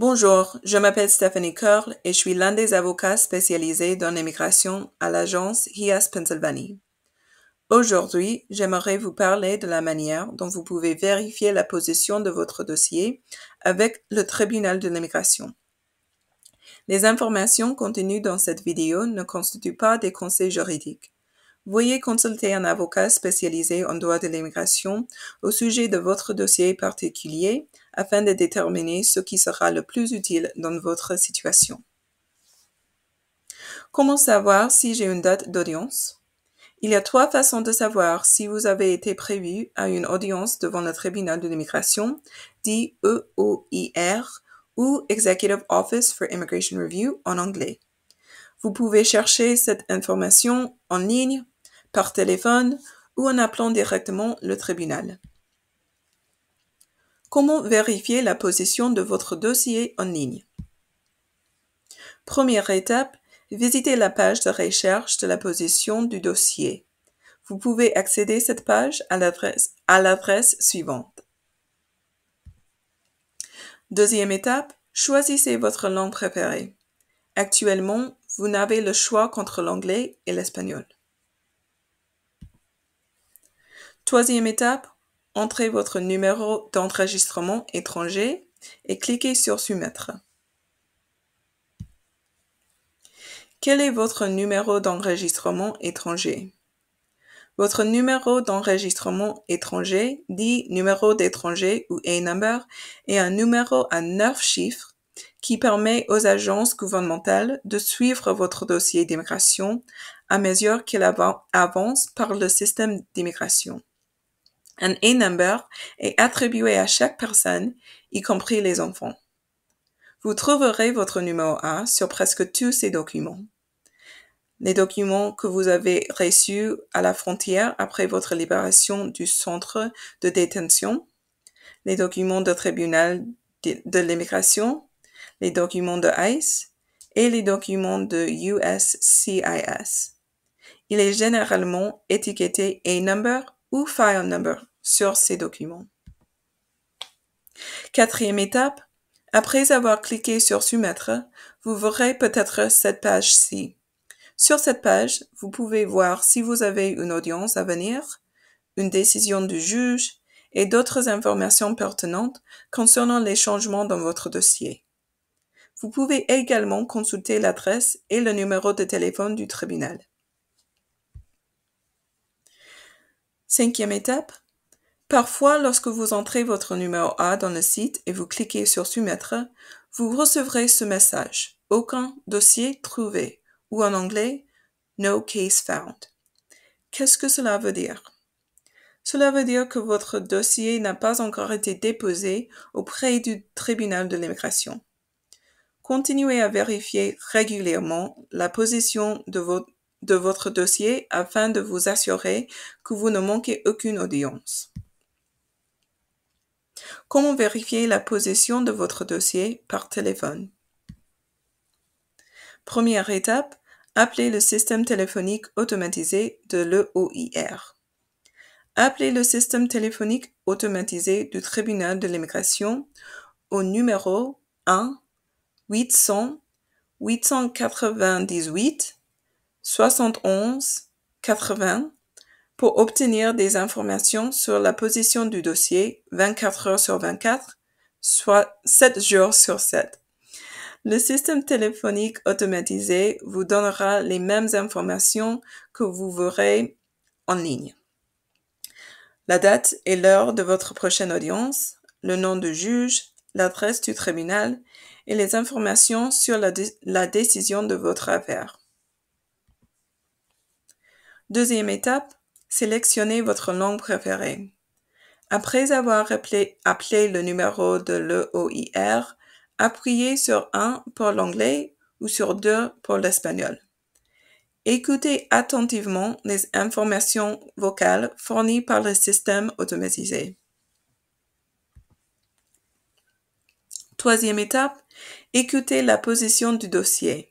Bonjour, je m'appelle Stephanie Curl et je suis l'un des avocats spécialisés dans l'immigration à l'agence HIAS Pennsylvanie. Aujourd'hui, j'aimerais vous parler de la manière dont vous pouvez vérifier la position de votre dossier avec le tribunal de l'immigration. Les informations contenues dans cette vidéo ne constituent pas des conseils juridiques. Veuillez consulter un avocat spécialisé en droit de l'immigration au sujet de votre dossier particulier afin de déterminer ce qui sera le plus utile dans votre situation. Comment savoir si j'ai une date d'audience? Il y a 3 façons de savoir si vous avez été prévu à une audience devant le tribunal de l'immigration, dit EOIR, ou Executive Office for Immigration Review en anglais. Vous pouvez chercher cette information en ligne, par téléphone ou en appelant directement le tribunal. Comment vérifier la position de votre dossier en ligne? Première étape, visitez la page de recherche de la position du dossier. Vous pouvez accéder à cette page à l'adresse suivante. Deuxième étape, choisissez votre langue préférée. Actuellement, vous n'avez le choix qu'entre l'anglais et l'espagnol. Troisième étape, entrez votre numéro d'enregistrement étranger et cliquez sur Soumettre. Quel est votre numéro d'enregistrement étranger? Votre numéro d'enregistrement étranger, dit numéro d'étranger ou A-number, est un numéro à 9 chiffres qui permet aux agences gouvernementales de suivre votre dossier d'immigration à mesure qu'il avance par le système d'immigration. Un A-number est attribué à chaque personne, y compris les enfants. Vous trouverez votre numéro A sur presque tous ces documents. Les documents que vous avez reçus à la frontière après votre libération du centre de détention, les documents du tribunal de l'immigration, les documents de ICE et les documents de USCIS. Il est généralement étiqueté A-number ou file number sur ces documents. Quatrième étape, après avoir cliqué sur Soumettre, vous verrez peut-être cette page-ci. Sur cette page, vous pouvez voir si vous avez une audience à venir, une décision du juge et d'autres informations pertinentes concernant les changements dans votre dossier. Vous pouvez également consulter l'adresse et le numéro de téléphone du tribunal. Cinquième étape, parfois lorsque vous entrez votre numéro A dans le site et vous cliquez sur Soumettre, vous recevrez ce message « Aucun dossier trouvé » ou en anglais « No case found ». Qu'est-ce que cela veut dire? Cela veut dire que votre dossier n'a pas encore été déposé auprès du tribunal de l'immigration. Continuez à vérifier régulièrement la position de votre dossier afin de vous assurer que vous ne manquez aucune audience. Comment vérifier la position de votre dossier par téléphone? Première étape, appelez le système téléphonique automatisé de l'EOIR. Appelez le système téléphonique automatisé du tribunal de l'immigration au numéro 1-800-898-71-80 pour obtenir des informations sur la position du dossier 24 heures sur 24, soit 7 jours sur 7. Le système téléphonique automatisé vous donnera les mêmes informations que vous verrez en ligne. La date et l'heure de votre prochaine audience, le nom du juge, l'adresse du tribunal et les informations sur la décision de votre affaire. Deuxième étape, sélectionnez votre langue préférée. Après avoir appelé le numéro de l'EOIR, appuyez sur 1 pour l'anglais ou sur 2 pour l'espagnol. Écoutez attentivement les informations vocales fournies par le système automatisé. Troisième étape, écoutez la position du dossier.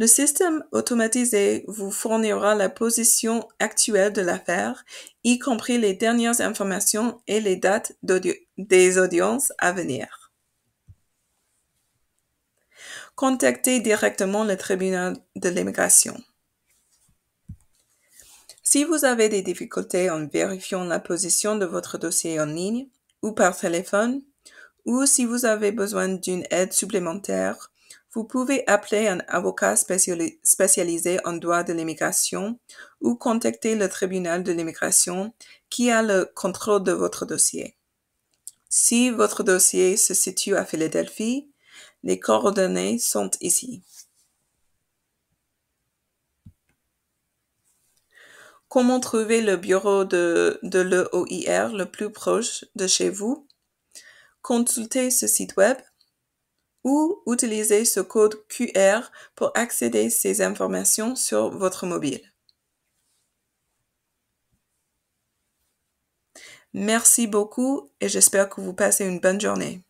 Le système automatisé vous fournira la position actuelle de l'affaire, y compris les dernières informations et les dates des audiences à venir. Contactez directement le tribunal de l'immigration. Si vous avez des difficultés en vérifiant la position de votre dossier en ligne ou par téléphone, ou si vous avez besoin d'une aide supplémentaire, vous pouvez appeler un avocat spécialisé en droit de l'immigration ou contacter le tribunal de l'immigration qui a le contrôle de votre dossier. Si votre dossier se situe à Philadelphie, les coordonnées sont ici. Comment trouver le bureau de l'EOIR le plus proche de chez vous? Consultez ce site web ou utilisez ce code QR pour accéder à ces informations sur votre mobile. Merci beaucoup et j'espère que vous passez une bonne journée.